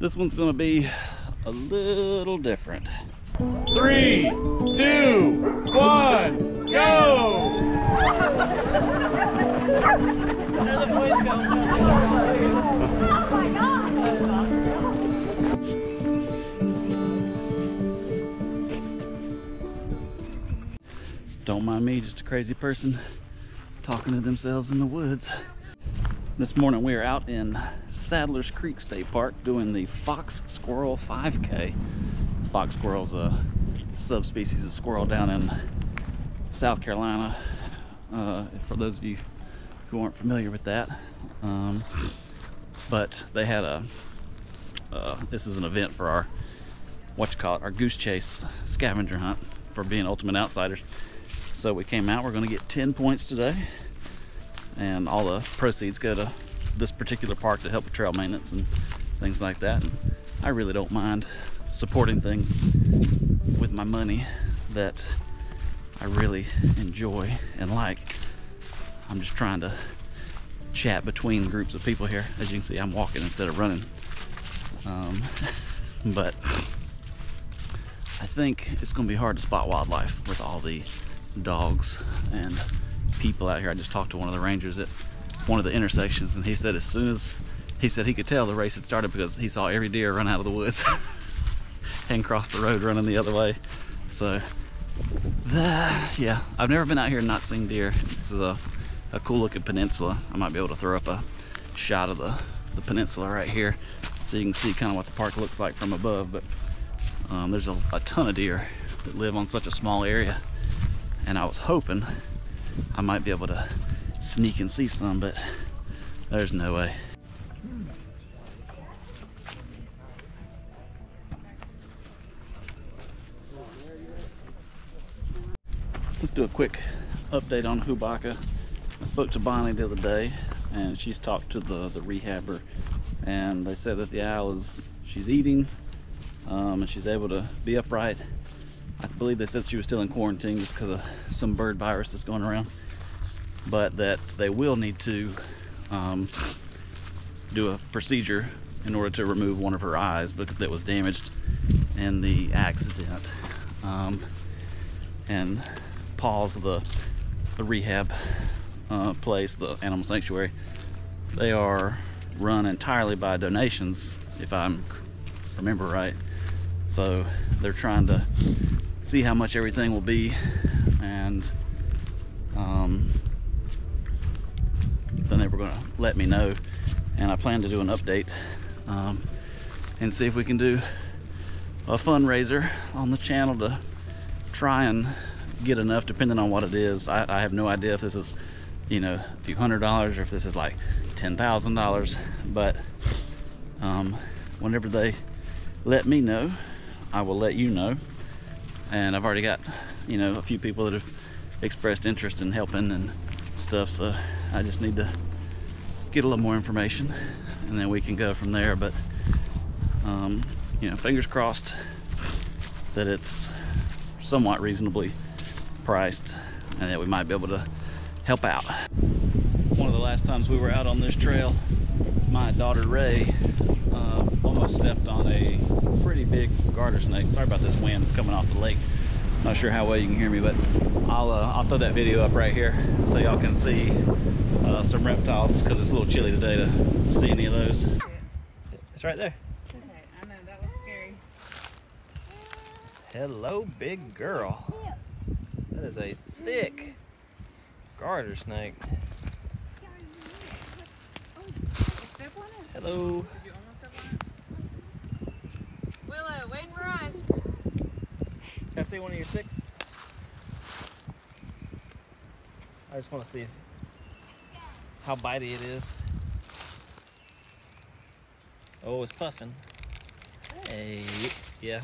This one's gonna be a little different. 3, 2, 1, go! There the boys go. Oh my God! Don't mind me, just a crazy person talking to themselves in the woods. This morning we are out in Sadler's Creek State Park doing the Fox Squirrel 5K. Fox squirrel's a subspecies of squirrel down in South Carolina. For those of you who aren't familiar with that, but they had a this is an event for our our goose chase scavenger hunt for being Ultimate Outsiders. So we came out. We're going to get 10 points today, and all the proceeds go to this particular park to help with trail maintenance and things like that. And I really don't mind supporting things with my money that I really enjoy and like. I'm just trying to chat between groups of people here. As you can see, I'm walking instead of running. But I think it's going to be hard to spot wildlife with all the dogs and people out here. I just talked to one of the rangers at one of the intersections, and he said as soon as he could tell the race had started because he saw every deer run out of the woods and cross the road running the other way. So yeah, I've never been out here and not seen deer. This is a cool looking peninsula. I might be able to throw up a shot of the peninsula right here so you can see kind of what the park looks like from above. But there's a ton of deer that live on such a small area, and I was hoping I might be able to sneak and see some, but there's no way. Let's do a quick update on Chewbacca. I spoke to Bonnie the other day, and she's talked to the rehabber, and they said that the owl she's eating, and she's able to be upright. I believe they said she was still in quarantine just because of some bird virus that's going around, but that they will need to do a procedure in order to remove one of her eyes because that was damaged in the accident. And Paul's the rehab place, the animal sanctuary, they are run entirely by donations, if I remember right. So they're trying to see how much everything will be, and then they were going to let me know, and I plan to do an update and see if we can do a fundraiser on the channel to try and get enough, depending on what it is. I have no idea if this is, you know, a few $100s or if this is like $10,000, but whenever they let me know, I will let you know. And I've already got, you know, a few people that have expressed interest in helping and stuff, so I just need to get a little more information and then we can go from there. But you know, fingers crossed that it's somewhat reasonably priced and that we might be able to help out. One of the last times we were out on this trail, my daughter Ray almost stepped on a pretty big garter snake. Sorry about this wind, it's coming off the lake. Not sure how well you can hear me, but I'll throw that video up right here so y'all can see some reptiles, because it's a little chilly today to see any of those. It's right there. Okay, I know, that was scary. Hello, big girl. That is a thick garter snake. Hello. Did you almost step on it? Willow, wait for us. Can I see one of your sticks? I just want to see how bitey it is. Oh, it's puffing. Hey, yeah.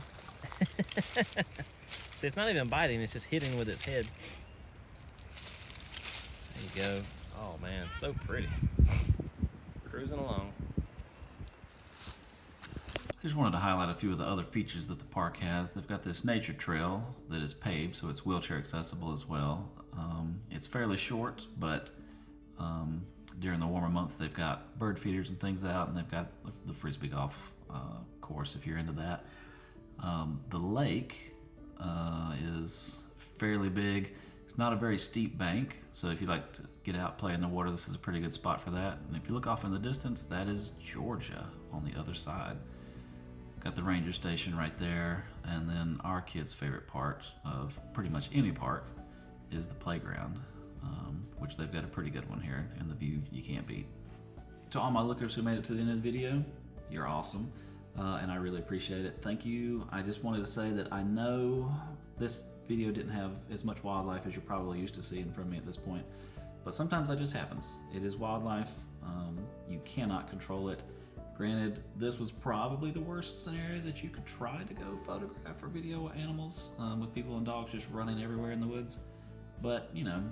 See, it's not even biting, it's just hitting with its head. There you go. Oh man, it's so pretty. Cruising along. I just wanted to highlight a few of the other features that the park has. They've got this nature trail that is paved, so it's wheelchair accessible as well. It's fairly short, but during the warmer months they've got bird feeders and things out, and they've got the frisbee golf course if you're into that. The lake is fairly big. It's not a very steep bank, so if you like to get out, play in the water, this is a pretty good spot for that. And if you look off in the distance, that is Georgia on the other side. Got the ranger station right there, and then our kids' favorite part of pretty much any park is the playground, which they've got a pretty good one here, and the view you can't beat. To all my lookers who made it to the end of the video, you're awesome, and I really appreciate it. Thank you. I just wanted to say that I know this video didn't have as much wildlife as you're probably used to seeing from me at this point, but sometimes that just happens. It is wildlife. You cannot control it. Granted, this was probably the worst scenario that you could try to go photograph or video animals, with people and dogs just running everywhere in the woods. But, you know,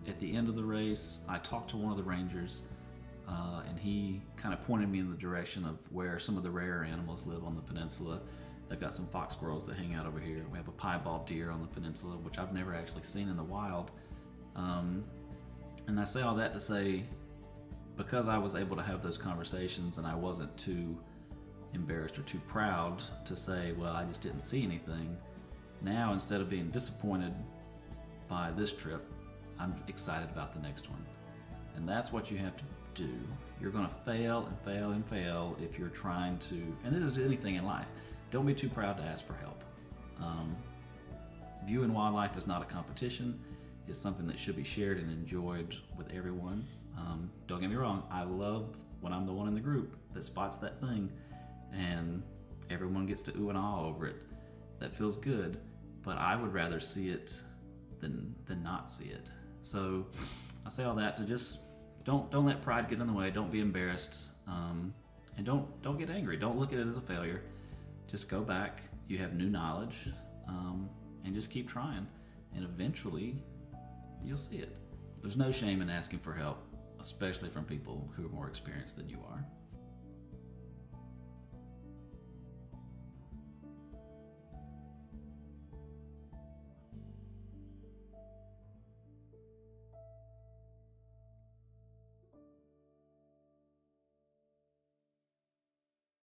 at the end of the race, I talked to one of the rangers, and he kind of pointed me in the direction of where some of the rare animals live on the peninsula. They've got some fox squirrels that hang out over here. We have a piebald deer on the peninsula, which I've never actually seen in the wild. And I say all that to say, because I was able to have those conversations and I wasn't too embarrassed or too proud to say, well, I just didn't see anything. Now, instead of being disappointed by this trip, I'm excited about the next one. And that's what you have to do. You're gonna fail and fail and fail if you're trying to, and this is anything in life, don't be too proud to ask for help. Viewing wildlife is not a competition. It's something that should be shared and enjoyed with everyone. Don't get me wrong, I love when I'm the one in the group that spots that thing and everyone gets to ooh and ah over it. That feels good, but I would rather see it than not see it. So I say all that to just don't let pride get in the way. Don't be embarrassed, and don't get angry. Don't look at it as a failure. Just go back. You have new knowledge, and just keep trying, and eventually you'll see it. There's no shame in asking for help, especially from people who are more experienced than you are.